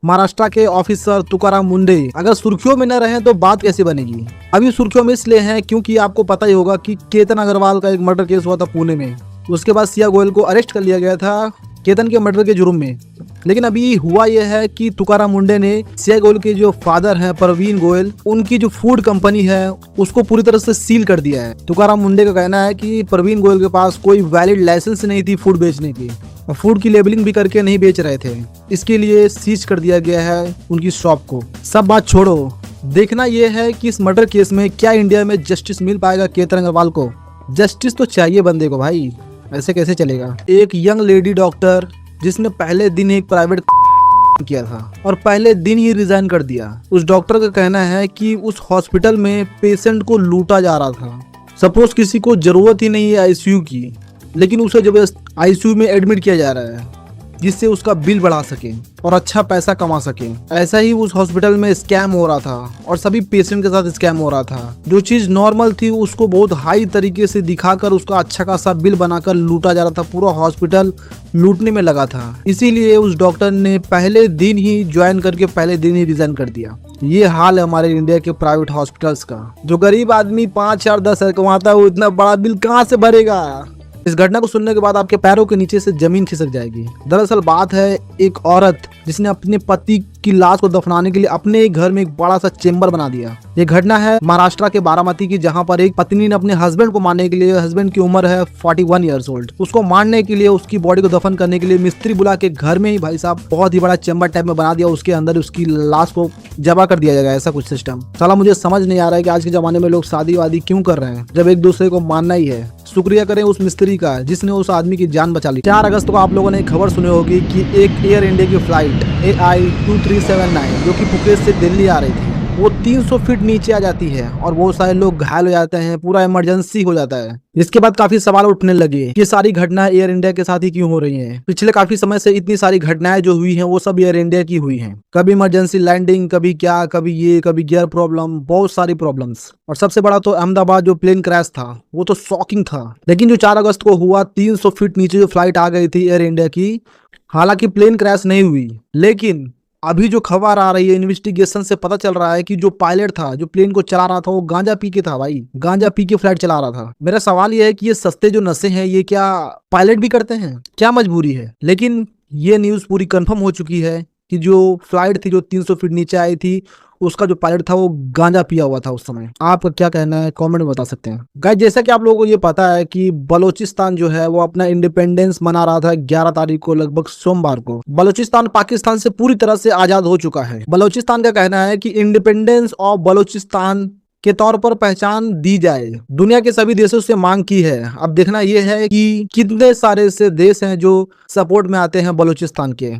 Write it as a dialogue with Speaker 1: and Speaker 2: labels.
Speaker 1: महाराष्ट्र के ऑफिसर तुकाराम मुंडे अगर सुर्खियों में न रहे तो बात कैसे बनेगी। अभी सुर्खियों में इसलिए हैं क्योंकि आपको पता ही होगा कि केतन अग्रवाल का एक मर्डर केस हुआ था पुणे में। उसके बाद सिया गोयल को अरेस्ट कर लिया गया था केतन के मर्डर के जुर्म में। लेकिन अभी हुआ यह है कि तुकाराम मुंडे ने सिया गोयल के जो फादर हैं प्रवीण गोयल, उनकी जो फूड कंपनी है उसको पूरी तरह से सील कर दिया है। तुकाराम मुंडे का कहना है कि प्रवीण गोयल के पास कोई वैलिड लाइसेंस नहीं थी फूड बेचने की और फूड की लेबलिंग भी करके नहीं बेच रहे थे, इसके लिए सीज कर दिया गया है उनकी शॉप को। सब बात छोड़ो, देखना यह है कि इस मर्डर केस में क्या इंडिया में जस्टिस मिल पाएगा केतन अग्रवाल को। जस्टिस तो चाहिए बंदे को भाई, ऐसे कैसे चलेगा। एक यंग लेडी डॉक्टर जिसने पहले दिन एक प्राइवेट किया था और पहले दिन ही रिजाइन कर दिया। उस डॉक्टर का कहना है कि उस हॉस्पिटल में पेशेंट को लूटा जा रहा था। सपोज किसी को जरूरत ही नहीं है आईसीयू की, लेकिन उसे जबरदस्त आईसीयू में एडमिट किया जा रहा है जिससे उसका बिल बढ़ा सके और अच्छा पैसा कमा सके। ऐसा ही उस हॉस्पिटल में स्कैम हो रहा था और सभी पेशेंट के साथ स्कैम हो रहा था। जो चीज नॉर्मल थी उसको बहुत हाई तरीके से दिखाकर उसका अच्छा खासा बिल बनाकर लूटा जा रहा था। पूरा हॉस्पिटल लूटने में लगा था। इसीलिए उस डॉक्टर ने पहले दिन ही ज्वाइन करके पहले दिन ही रिजाइन कर दिया। ये हाल है हमारे इंडिया के प्राइवेट हॉस्पिटल्स का। जो गरीब आदमी 5, 4, 10 कमाता है वो इतना बड़ा बिल कहाँ से भरेगा। इस घटना को सुनने के बाद आपके पैरों के नीचे से जमीन खिसक जाएगी। दरअसल बात है एक औरत जिसने अपने पति की लाश को दफनाने के लिए अपने ही घर में एक बड़ा सा चेंबर बना दिया। ये घटना है महाराष्ट्र के बारामती की, जहां पर एक पत्नी ने अपने हस्बैंड को मारने के लिए, हस्बैंड की उम्र है 41 ईयर्स ओल्ड, उसको मारने के लिए, उसकी बॉडी को दफन करने के लिए मिस्त्री बुला के घर में ही भाई साहब बहुत ही बड़ा चेंबर टाइप में बना दिया। उसके अंदर उसकी लाश को जमा कर दिया जाएगा, ऐसा कुछ सिस्टम। साला मुझे समझ नहीं आ रहा है कि आज के जमाने में लोग शादी वादी क्यों कर रहे हैं जब एक दूसरे को मानना ही है। शुक्रिया करें उस मिस्त्री का जिसने उस आदमी की जान बचा ली। 4 अगस्त को आप लोगों ने खबर सुनी होगी कि एक एयर इंडिया की फ्लाइट AI2379 जो कि फुकेत से दिल्ली आ रही थी, वो 300 फीट नीचे आ जाती है और बहुत सारे लोग घायल हो जाते हैं, पूरा इमरजेंसी हो जाता है। इसके बाद काफी सवाल उठने लगे कि सारी घटनाएं एयर इंडिया के साथ ही क्यों हो रही हैं। पिछले काफी समय से इतनी सारी घटनाएं जो हुई हैं वो सब एयर इंडिया की हुई हैं। कभी इमरजेंसी लैंडिंग, कभी क्या, कभी ये, कभी गियर प्रॉब्लम, बहुत सारी प्रॉब्लम्स। और सबसे बड़ा तो अहमदाबाद जो प्लेन क्रैश था वो तो शॉकिंग था। लेकिन जो 4 अगस्त को हुआ, 300 फीट नीचे जो फ्लाइट आ गई थी एयर इंडिया की, हालांकि प्लेन क्रैश नहीं हुई, लेकिन अभी जो खबर आ रही है इन्वेस्टिगेशन से पता चल रहा है कि जो पायलट था, जो प्लेन को चला रहा था, वो गांजा पी के था भाई, गांजा पी के फ्लाइट चला रहा था। मेरा सवाल ये है कि ये सस्ते जो नशे हैं ये क्या पायलट भी करते हैं, क्या मजबूरी है। लेकिन ये न्यूज पूरी कंफर्म हो चुकी है कि जो फ्लाइट थी जो 300 फीट नीचे आई थी, उसका जो पायलट था वो गांजा पिया हुआ था उस समय। आपका क्या कहना है कमेंट में बता सकते हैं गाइस। जैसा कि आप लोगों को ये पता है कि बलोचिस्तान जो है वो अपना इंडिपेंडेंस मना रहा था 11 तारीख को, लगभग सोमवार को। बलोचिस्तान पाकिस्तान से पूरी तरह से आजाद हो चुका है। बलोचिस्तान का कहना है कि इंडिपेंडेंस ऑफ बलोचिस्तान के तौर पर पहचान दी जाए। दुनिया के सभी देशों से मांग की है। अब देखना यह है कि कितने सारे ऐसे देश हैं जो सपोर्ट में आते हैं बलोचिस्तान के।